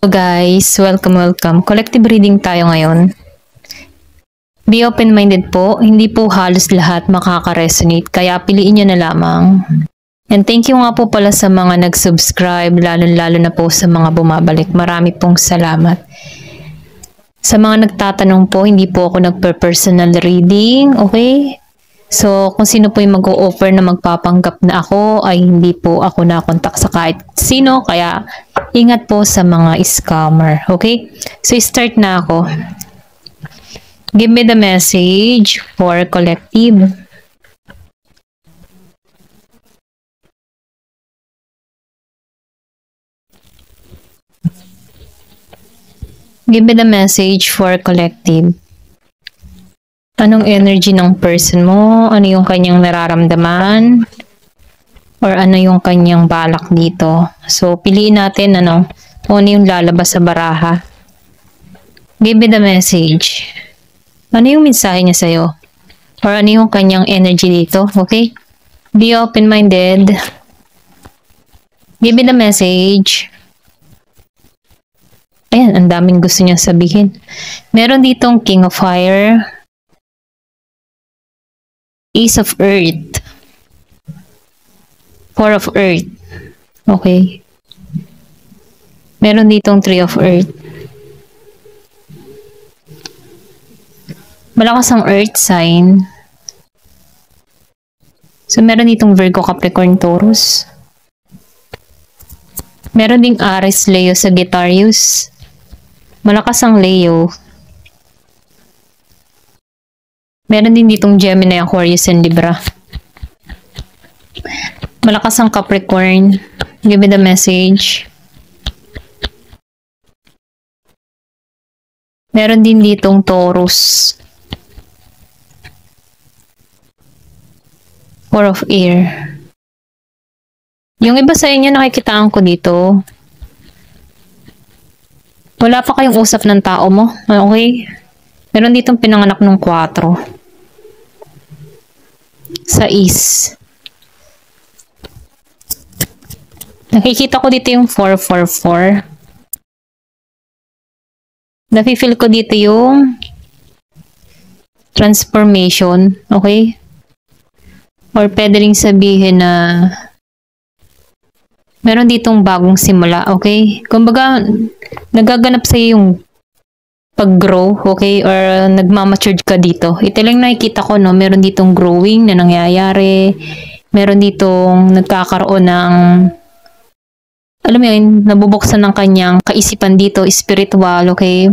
Guys, welcome. Collective reading tayo ngayon. Be open-minded po, hindi po halos lahat makaka-resonate, kaya piliin nyo na lamang. And thank you nga po pala sa mga nag-subscribe, lalo na po sa mga bumabalik. Marami pong salamat. Sa mga nagtatanong po, hindi po ako nagper-personal reading, okay? So, kung sino po yung mag-o-offer na magpapanggap na ako, ay hindi po ako nakontak sa kahit sino, kaya ingat po sa mga scammer, okay? So, start na ako. Give me the message for collective. Give me the message for collective. Anong energy ng person mo? Ano yung kanyang nararamdaman? Or ano yung kanyang balak dito? So, piliin natin kung ano yung lalabas sa baraha. Give me the message. Ano yung mensahe niya sa'yo? Or ano yung kanyang energy dito? Okay? Be open-minded. Give me the message. Ayan, ang daming gusto niyang sabihin. Meron ditong King of Fire. Ace of Earth. Four of Earth. Okay. Meron ditong Three of Earth. Malakas ang Earth sign. So, meron ditong Virgo, Capricorn, Taurus. Meron ding Aries, Leo, Sagittarius. Malakas ang Leo. Meron din ditong Gemini, Aquarius, and Libra. Malakas ang Capricorn. Give me the message. Meron din ditong Taurus. Four of Air. Yung iba sa inyo nakikitaan ko dito. Wala pa kayong usap ng tao mo. Okay? Meron ditong pinanganak ng 4. Sa East. Nakikita ko dito yung 444. Nafe-feel ko dito yung transformation. Okay? Or pwede rin sabihin na meron ditong bagong simula. Okay? Kumbaga, nagaganap sa yung pag-grow, okay? Or nagmamature ka dito. Ito lang nakikita ko, no? Meron ditong growing na nangyayari. Meron ditong nagkakaroon ng, alam mo yun, nabubuksan ng kanyang kaisipan dito, spiritual, okay?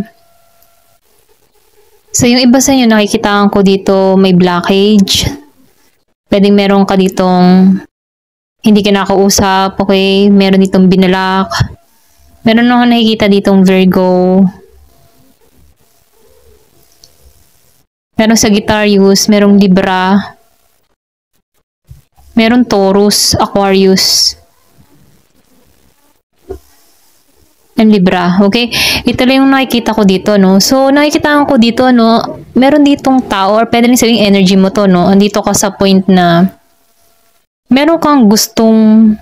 So, yung iba sa inyo, nakikitaan ko dito, may blockage. Pwedeng meron ka ditong hindi ka nakausap, okay? Meron ditong binalak. Meron ako nakikita ditong Virgo. Meron Sagittarius, merong Libra. Meron Taurus, Aquarius. And Libra, okay? Ito lang yung nakikita ko dito, no? So, nakikita ko dito, no? Meron ditong tao, or pwede rin sabihin energy mo to, no? Andito ka sa point na meron kang gustong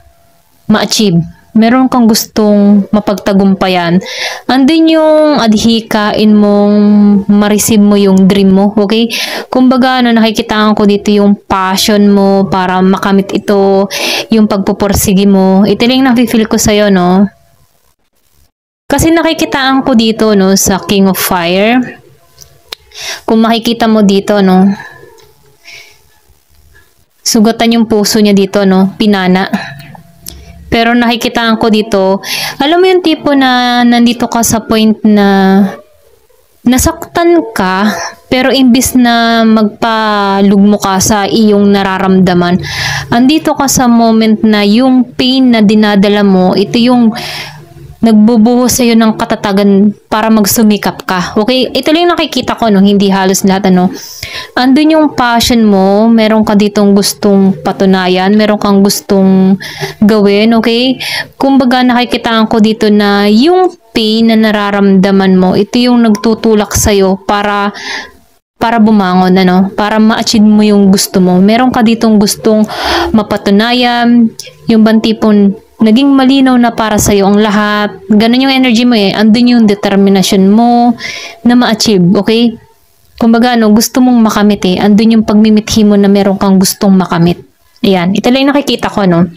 ma-achieve. Meron kang gustong mapagtagumpayan. Andun yung adhikain mong ma-receive mo yung dream mo, okay? Kumbaga, nakikitaan ko dito yung passion mo para makamit ito, yung pagpupursige mo. Ito lang nafe-feel ko sa'yo, no? Kasi nakikitaan ko dito, no, sa King of Fire. Kung makikita mo dito, no, sugatan yung puso niya dito, no, pinana. Pero nakikitaan ko dito, alam mo yung tipo na nandito ka sa point na nasaktan ka, pero imbis na magpalugmo ka sa iyong nararamdaman, andito ka sa moment na yung pain na dinadala mo, ito yung nagbubuhos sa'yo ng katatagan para magsumikap ka. Okay? Ito lang yung nakikita ko, no? Hindi halos lahat, ano? Andun yung passion mo, meron ka ditong gustong patunayan, meron kang gustong gawin, okay? Kumbaga, nakikitaan ko dito na yung pain na nararamdaman mo, ito yung nagtutulak sa'yo para bumangon, ano? Para ma-achieve mo yung gusto mo. Meron ka ditong gustong mapatunayan, yung bang tipong naging malinaw na para sa'yo ang lahat. Ganun yung energy mo eh. Andun yung determination mo na ma-achieve, okay? Kumbaga, gusto mong makamit eh. Andun yung pagmimithi mo na meron kang gustong makamit. Ayan, ito lang yung nakikita ko, no?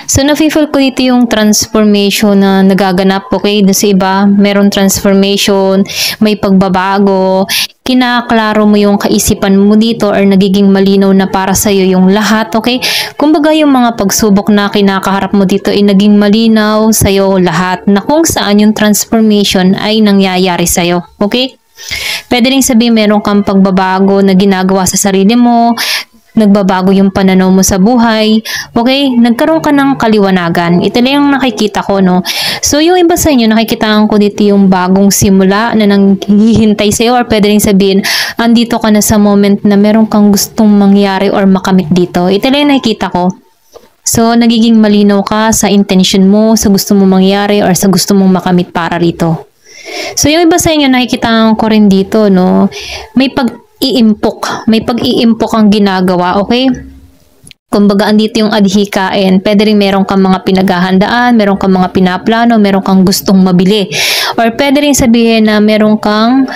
So, nafe-feel ko dito yung transformation na nagaganap, okay? Doon sa iba, meron transformation, may pagbabago, kinaklaro mo yung kaisipan mo dito or nagiging malinaw na para sa'yo yung lahat, okay? Kumbaga, yung mga pagsubok na kinakaharap mo dito ay naging malinaw sa'yo lahat na kung saan yung transformation ay nangyayari sa'yo, okay? Pwede rin sabihin meron kang pagbabago na ginagawa sa sarili mo, nagbabago yung pananaw mo sa buhay, okay? Nagkaroon ka ng kaliwanagan. Ito lang yung nakikita ko, no? So, yung iba sa inyo, nakikitaan ko dito yung bagong simula na nanghihintay sa'yo or pwede rin sabihin, andito ka na sa moment na meron kang gustong mangyari or makamit dito. Ito lang yung nakikita ko. So, nagiging malinaw ka sa intention mo, sa gusto mong mangyari or sa gusto mong makamit para rito. So, yung iba sa inyo, nakikitaan ko rin dito, no? May pag-iimpok ang ginagawa, okay? Kumbaga, andito yung adhikain. Pwede rin meron kang mga pinaghahandaan, meron kang mga pinaplano, meron kang gustong mabili. Or pwede rin sabihin na meron kang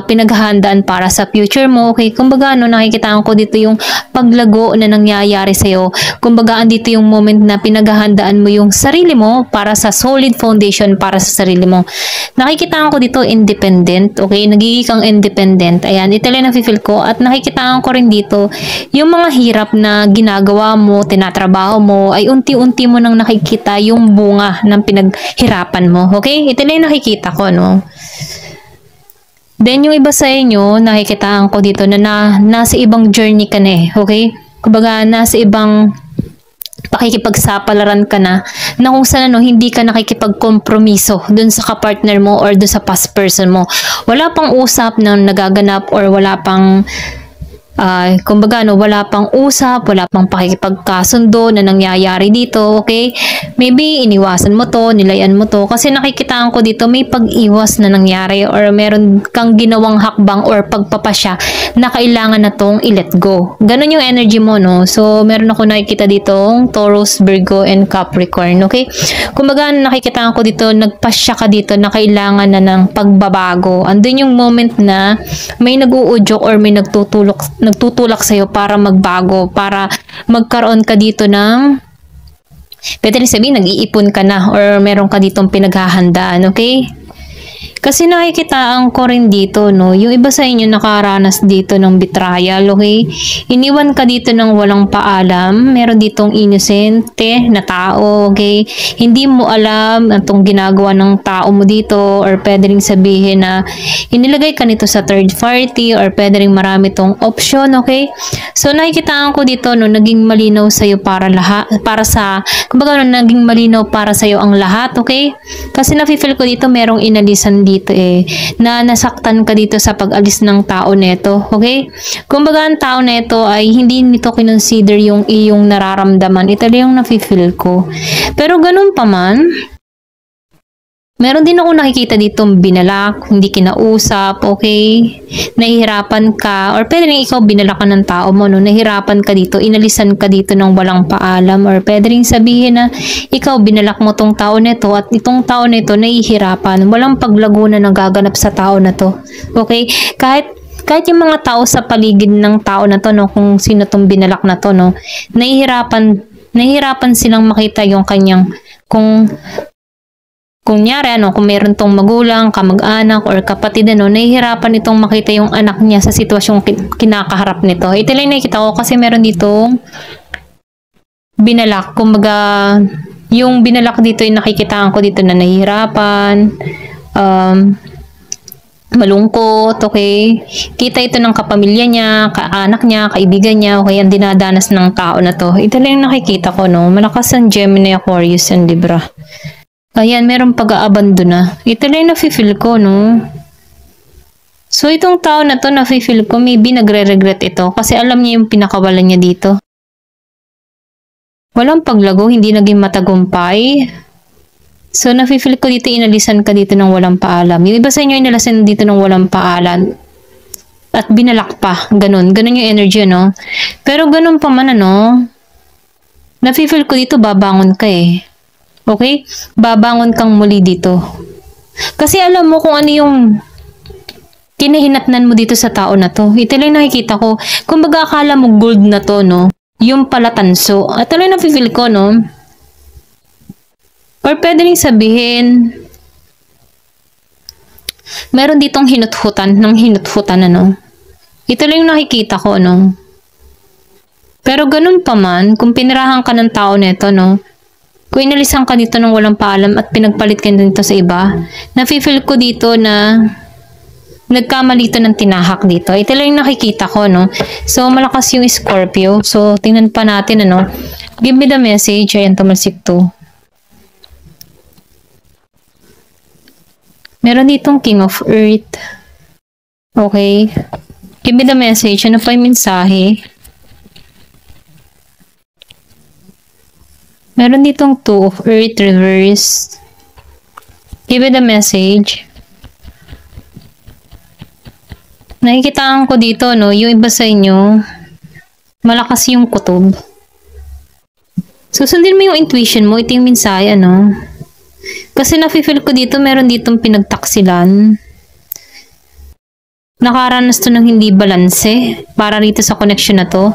pinaghahandaan para sa future mo. Okay, kumbaga, nakikitaan ko dito yung paglago na nangyayari sa'yo. Kumbaga, andito yung moment na pinaghahandaan mo yung sarili mo para sa solid foundation para sa sarili mo. Nakikitaan ko dito independent. Okay, nagiging kang independent. Ayan, ito lang nafe-feel ko. At nakikitaan ko rin dito yung mga hirap na ginagawa mo, tinatrabaho mo, ay unti-unti mo nang nakikita yung bunga ng pinaghirapan mo. Okay? Ito lang yung nakikita ko, no? Then, yung iba sa inyo, nakikitaan ko dito na nasa ibang journey ka na eh. Okay? Kumbaga, nasa ibang pakikipagsapalaran ka na kung saan hindi ka nakikipagkompromiso dun sa kapartner mo or dun sa past person mo. Wala pang usap na nagaganap or wala pang kumbaga, wala pang usap, wala pang pakikipagkasundo na nangyayari dito, okay? Maybe iniwasan mo to, nilayan mo to, kasi nakikitaan ko dito may pag-iwas na nangyari or meron kang ginawang hakbang or pagpapasya na kailangan na tong i-let go. Ganon yung energy mo, no? So, meron ako nakikita dito, Taurus, Virgo, and Capricorn, okay? Kumbaga, nakikitaan ko dito, nagpasya ka dito na kailangan na ng pagbabago. Andun yung moment na may nag-uudyok or may nagtutulak sa'yo para magbago, para magkaroon ka dito ng, pwede rin sabihin, nag-iipon ka na or meron ka ditong pinaghahandaan, okay? Kasi nakikitaan ko rin dito, no, yung iba sa inyo nakaranas dito ng betrayal, okay? Iniwan ka dito ng walang paalam, meron ditong inosente na tao, okay? Hindi mo alam itong ginagawa ng tao mo dito or pwede rin sabihin na inilagay ka nito sa third party or pwede rin marami tong option, okay? So, nakikitaan ko dito, no, naging malinaw sa'yo para lahat, para sa, kumbaga, naging malinaw para sa'yo ang lahat, okay? Kasi nafe-feel ko dito merong inalisan dito eh, na nasaktan ka dito sa pag-alis ng tao neto, okay? Kumbaga, ang tao neto ay hindi nito kinonsider yung iyong nararamdaman. Ito lang yung nafe-feel ko. Pero ganun pa man, meron din ako nakikita ditong binalak, hindi kinausap, okay? Nahihirapan ka, or pwede rin ikaw binalakan ng tao mo, no? Nahihirapan ka dito, inalisan ka dito ng walang paalam, or pwede rin sabihin na ikaw binalak mo tong tao nito at itong tao nito nahihirapan. Walang paglago na nagaganap sa tao na to, okay? Kahit yung mga tao sa paligid ng tao na to, no, kung sino tong binalak na to, no, nahihirapan silang makita yung kanyang, kung kunyari, kung meron tong magulang, kamag-anak, or kapatid, nahihirapan itong makita yung anak niya sa sitwasyong kinakaharap nito. Ito lang nakikita ko kasi meron ditong binalak. Kumbaga, yung binalak dito, yung nakikitaan ko dito na nahihirapan, malungkot, okay? Kita ito ng kapamilya niya, kaanak niya, kaibigan niya, okay? Ang dinadanas ng tao na to. Ito lang nakikita ko, no? Malakas ang Gemini, Aquarius, and Libra. Ayan, meron pag-aabandon na. Ito lang yung nafe-feel ko, no? So, itong tao na to, nafe-feel ko, maybe nagre-regret ito kasi alam niya yung pinakawalan niya dito. Walang paglago, hindi naging matagumpay. So, nafe-feel ko dito, inalisan ka dito ng walang paalam. Yung iba sa inyo, inalisan dito ng walang paalam. At binalak pa. Ganun. Ganun yung energy, no? Pero ganun pa man, Nafe-feel ko dito babangon ka eh. Okay? Babangon kang muli dito. Kasi alam mo kung ano yung kinahinatnan mo dito sa tao na to. Ito lang nakikita ko. Kung baga akala mo gold na to, no? Yung pala tanso. At lang nafe-feel ko, no? Or pwede rin sabihin, meron ditong hinuthutan, ano. Ito lang yung nakikita ko, no? Pero ganun pa man, kung pinirahan ka ng tao nito, no? Kung inalisan ka dito ng walang paalam at pinagpalit ka dito sa iba, nafe-feel ko dito na nagkamali ito ng tinahak dito. Ito lang yung nakikita ko, no? So, malakas yung Scorpio. So, tingnan pa natin, ano? Give me the message. Ayan, tumalsik to. Meron ditong King of Earth. Okay. Give me the message. Ano pa yung mensahe? Meron ditong Two of Earth reverse. Give me the message. Nakikitaan ko dito, no? Yung iba sa inyo, malakas yung kutob. Susundin mo yung intuition mo. Ito yung mensahe, ano? Kasi nafe-feel ko dito, meron ditong pinagtaksilan. Nakaranas to ng hindi balanse para rito sa connection na to.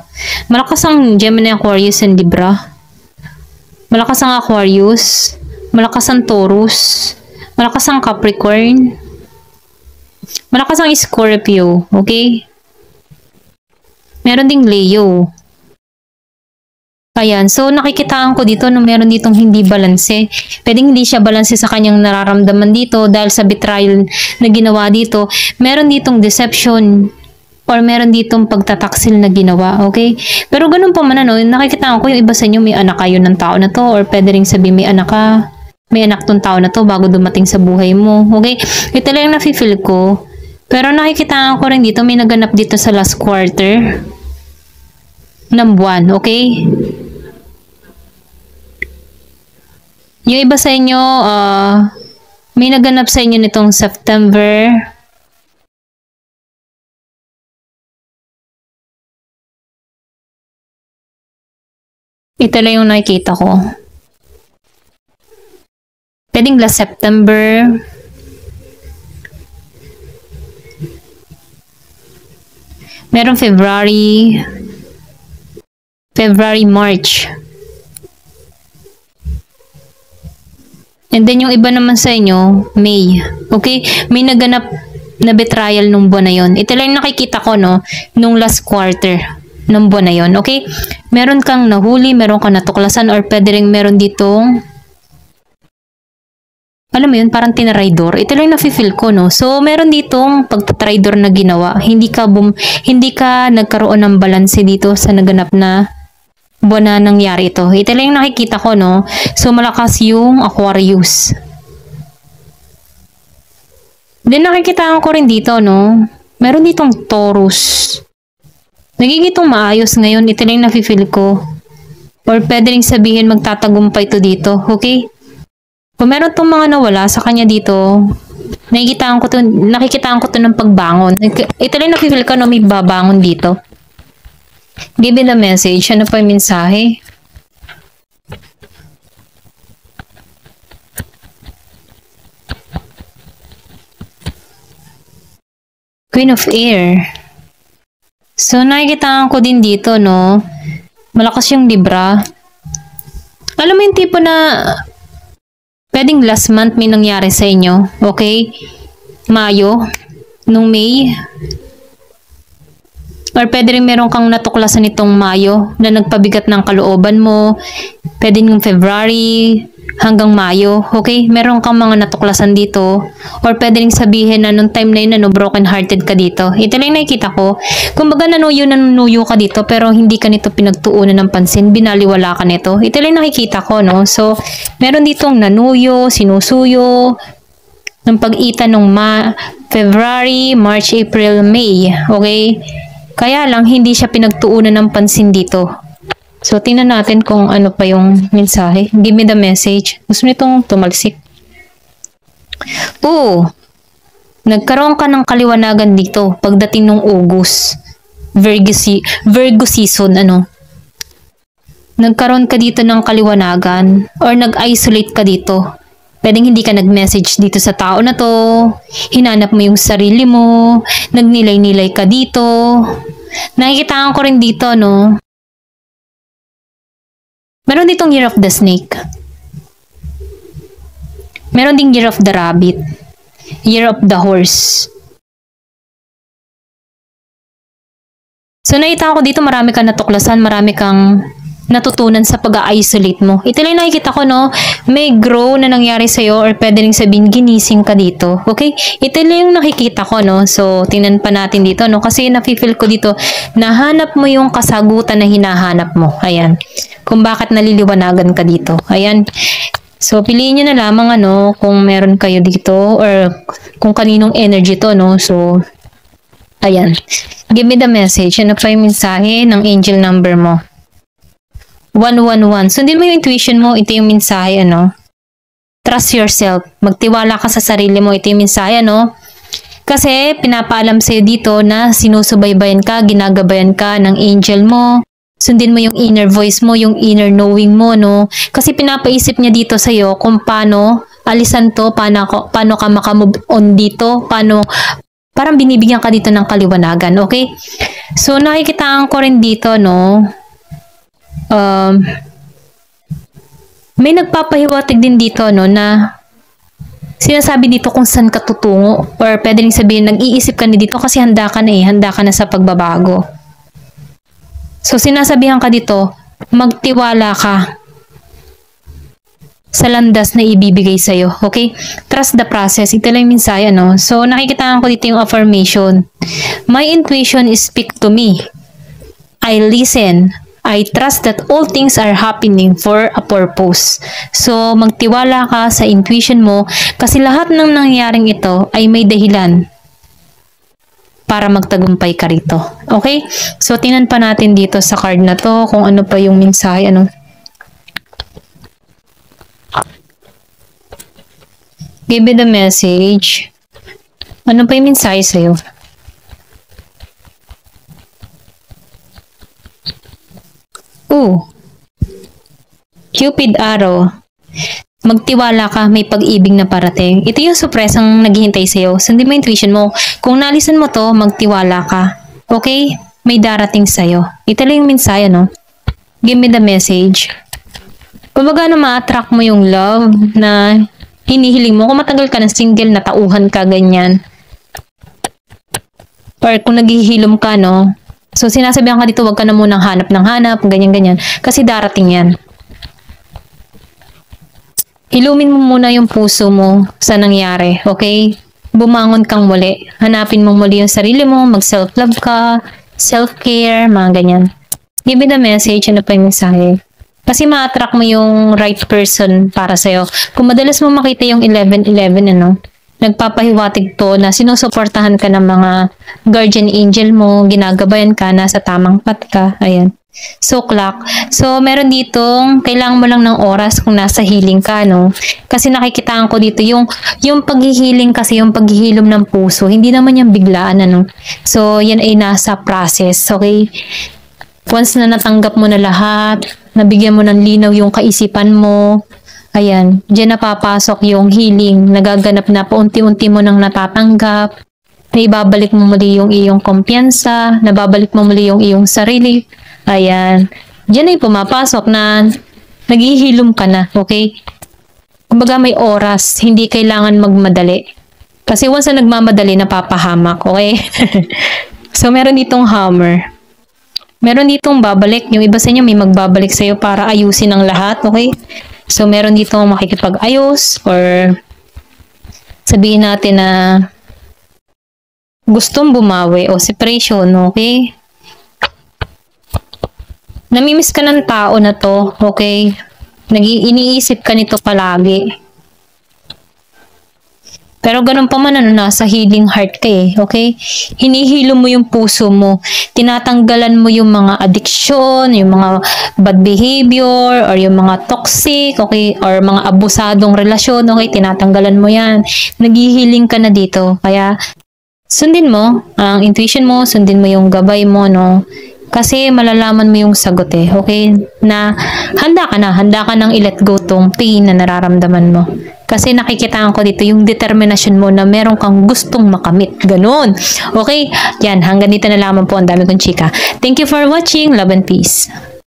Malakas ang Gemini, Aquarius, and Libra. Malakas ang Aquarius. Malakas ang Taurus. Malakas ang Capricorn. Malakas ang Scorpio. Okay? Meron ding Leo. Ayan. So, nakikitaan ko dito na meron ditong hindi balanse. Pwedeng hindi siya balanse sa kanyang nararamdaman dito dahil sa betrayal na ginawa dito. Meron ditong deception or meron ditong pagtataksil na ginawa. Okay? Pero ganun pa man, ano, nakikitaan ko yung iba sa inyo may anak kayo ng tao na to or pwede rin sabihin may anak ka. May anak tong tao na to bago dumating sa buhay mo. Okay? Ito lang yung nafe-feel ko. Pero nakikitaan ko rin dito may naganap dito sa last quarter ng buwan. Okay? Yung iba sa inyo, may naganap sa inyo nitong September. Ito lang yung nakikita ko. Pwedeng last September. Merong February, March. And then yung iba naman sa inyo, May. Okay? May naganap na betrayal nung buwan na yon. Ito lang yung nakikita ko, no? Nung last quarter ng buwan na yon. Okay? Meron kang nahuli, meron kang natuklasan, or pwede rin meron ditong, alam mo yun, parang tinaraydor. Ito lang yung nafe-feel ko, no? So, meron ditong pagtatraydor na ginawa. Hindi ka nagkaroon ng balanse dito sa naganap na buwan na nangyari ito. Ito lang yung nakikita ko, no? So, malakas yung Aquarius. Then, nakikita ko rin dito, no? Meron ditong Taurus. Nagigitong maayos ngayon. Ito lang yung nafe-feel ko. Or pwede rin sabihin magtatagumpay to dito. Okay? Kung meron tong mga nawala sa kanya dito, nakikitaan ko to ng pagbangon. Ito lang yung nafe-feel ko, no? May babangon dito. Give me the message. Ano pa yung mensahe? Queen of Air. So, nakikitaan ko din dito, no? Malakas yung Libra. Alam mo yung tipo na pwedeng last month may nangyari sa inyo. Okay? Mayo. Nung May. Or pwede rin meron kang natuklasan nitong Mayo na nagpabigat ng kalooban mo. Pwede yung February hanggang Mayo. Okay? Meron kang mga natuklasan dito. Or pwede rin sabihin na nung time na yun, ano, broken hearted ka dito. Ito lang nakikita ko. Kumbaga nanuyo ka dito pero hindi ka nito pinagtuunan ng pansin. Binaliwala ka nito. Ito lang nakikita ko, no? So, meron ditong nanuyo, sinusuyo, ng pag-itan ng February, March, April, May. Okay? Kaya lang, hindi siya pinagtuunan ng pansin dito. So, tingnan natin kung ano pa yung mensahe. Give me the message. Gusto nitong tumalsik. Oo. Nagkaroon ka ng kaliwanagan dito pagdating ng August. Virgo season, ano. nagkaroon ka dito ng kaliwanagan or nag-isolate ka dito. Pwedeng hindi ka nag-message dito sa tao na to, hinanap mo yung sarili mo, nagnilay-nilay ka dito. Nakikitaan ko rin dito, no? Meron ditong Year of the Snake. Meron ding Year of the Rabbit. Year of the Horse. So, nakita ko dito marami kang natuklasan, marami kang natutunan sa pag-isolate mo. Ito lang nakikita ko, no? May grow na nangyari sa'yo or pwede rin sabihin ginising ka dito. Okay? Ito lang yung nakikita ko, no? So, tingnan pa natin dito, no? Kasi nafe-feel ko dito, nahanap mo yung kasagutan na hinahanap mo. Ayan. Kung bakit naliliwanagan ka dito. Ayan. So, piliin nyo na lamang, ano, kung meron kayo dito or kung kaninong energy to, no? So, ayan. Give me the message. Ano pa yung mensahe ng angel number mo? 111. Sundin mo yung intuition mo. Ito yung mensahe, ano? Trust yourself. Magtiwala ka sa sarili mo. Ito yung mensahe, ano? Kasi, pinapaalam sa'yo dito na sinusubaybayan ka, ginagabayan ka ng angel mo. Sundin mo yung inner voice mo, yung inner knowing mo, no? Kasi pinapaisip niya dito sa'yo kung paano alisan to, paano ka makamove on dito, parang binibigyan ka dito ng kaliwanagan, okay? So, nakikitaan ko rin dito, no? May nagpapahiwatig din dito, no, na sinasabi dito kung saan ka tutungo or pwede rin sabihin nag-iisip ka na dito kasi handa ka na sa pagbabago. So sinasabihan ka dito, magtiwala ka sa landas na ibibigay sa'yo, okay? Trust the process. Ito lang yung mensahe, ano? So nakikitaan ko dito yung affirmation. My intuition is speak to me. I listen. I trust that all things are happening for a purpose. So, magtiwala ka sa intuition mo kasi lahat ng nangyaring ito ay may dahilan para magtagumpay ka rito. Okay? So, tingnan pa natin dito sa card na to kung ano pa yung mensahe. Ano? Give me the message. Ano pa yung mensahe sa'yo? Cupid arrow. Magtiwala ka, may pag-ibig na parating. Ito yung surpresang naghihintay sa'yo. Sundin mo intuition mo. Kung nalisan mo to, magtiwala ka. Okay? May darating sa'yo. Ito lang yung mensahe, no? Give me the message. Kumbaga na ma-attract mo yung love na hinihiling mo. Kung matagal ka na single, natauhan ka, ganyan. Or kung naghihilom ka, no? So, sinasabihan ka dito, wag ka na munang hanap ng hanap, ganyan-ganyan. Kasi darating yan. Ilumin mo muna yung puso mo sa nangyari, okay? Bumangon kang muli. Hanapin mo muli yung sarili mo, mag-self-love ka, self-care, mga ganyan. Give me the message, ano pa yung mensahe? Kasi ma-attract mo yung right person para sa'yo. Kung madalas mo makita yung 11-11, ano? Nagpapahiwatig to na sinusuportahan ka ng mga guardian angel mo, ginagabayan ka, nasa tamang path ka, ayan. So, clock. So, meron ditong, kailangan mo lang ng oras kung nasa healing ka, no? Kasi nakikitaan ko dito, yung paghihiling kasi, yung paghihilom ng puso, hindi naman yung biglaan, ano? So, yan ay nasa process, okay? Once na natanggap mo na lahat, nabigyan mo ng linaw yung kaisipan mo, ayan, dyan napapasok yung healing, nagaganap na paunti-unti mo nang natatanggap, naibabalik mo muli yung iyong kumpiyansa, nababalik mo muli yung iyong sarili. Ayan. Diyan ay pumapasok na naghihilom ka na, okay? Kumbaga may oras, hindi kailangan magmadali. Kasi once na nagmamadali, napapahamak, okay? So, meron ditong hammer. Meron ditong babalik. Yung iba sa inyo may magbabalik sa'yo para ayusin ang lahat, okay? So, meron ditong makikipag-ayos or sabihin natin na gustong bumawi o separation, okay? Namimiss ka ng tao na to, okay? Iniisip ka nito palagi. Pero ganun pa man, ano, nasa healing heart ka eh, okay? Hinihilo mo yung puso mo. Tinatanggalan mo yung mga addiction, yung mga bad behavior, or yung mga toxic, okay? Or mga abusadong relasyon, okay? Tinatanggalan mo yan. Naghihiling ka na dito. Kaya, sundin mo ang intuition mo, sundin mo yung gabay mo, no? Kasi malalaman mo yung sagot eh, okay? Na handa ka nang i-let go tong pain na nararamdaman mo. Kasi nakikitaan ko dito yung determinasyon mo na meron kang gustong makamit. Ganun. Okay? Yan, hanggang dito na lamang po. Ang dami kong chika. Thank you for watching. Love and peace.